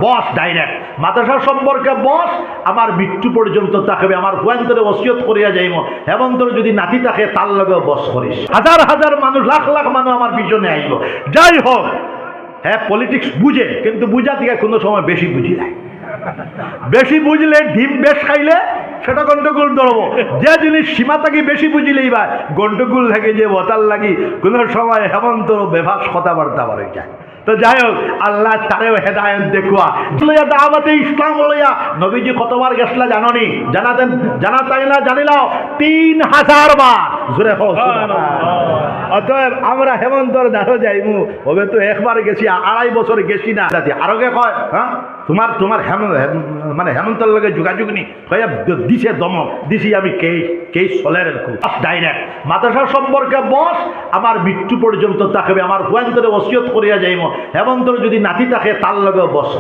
বস direct মাদ্রাসা সম্পর্কে বস আমার মৃত্যু পর্যন্ত থাকবে। আমার হুয়ান্তরে ওসিয়ত করিয়া যাইব হেমন্তর যদি নাতি থাকে তার লগে বস করিস। হাজার হাজার মানুষ, লাখ লাখ মানুষ আমার পিছনে আইব। যাই হোক, হ্যাঁ পলিটিক্স বুঝে, কিন্তু বুঝা থেকে কোনো সময় বেশি বুঝি নাই। বেশি বুঝলে ডিম বেশ খাইলে সেটা গন্ডগোল ধরবো। যে জিনিস সীমা থাকি বেশি বুঝিলেই বা গন্ডগোল লাগে যে বতার লাগি কোনো সময় হেমন্ত বেভাস কথাবার্তা হয়ে যায়। তো যাই হোক, আল্লাহ তারেও হেদায়ত দেখুয়া লইয়া দাওয়াতে ইসলাম লইয়া নবীজি কতবার গেছলা জাননি? জানাতেন, জানা তাই না জানিলাও 3000 বার। জোরে হোক। অতএব আমরা হেমন্তর দাঁড়ো যাইমু হবে তো একবার গেছি, 2.5 বছর গেছি না। আরোগে কয় হ্যাঁ তোমার মানে হেমন্তর লগে যোগাযোগ নি কয়া দিছে দমক দিছি আমি কে চলের ডাইরেক্ট মাদ্রাসা সম্পর্কে বস আমার মৃত্যু পর্যন্ত থাকবে। আমার হুয়ান্তরে ওসিয়ত করিয়া যাইব হেমন্তর যদি নাতি থাকে তার লগে বস।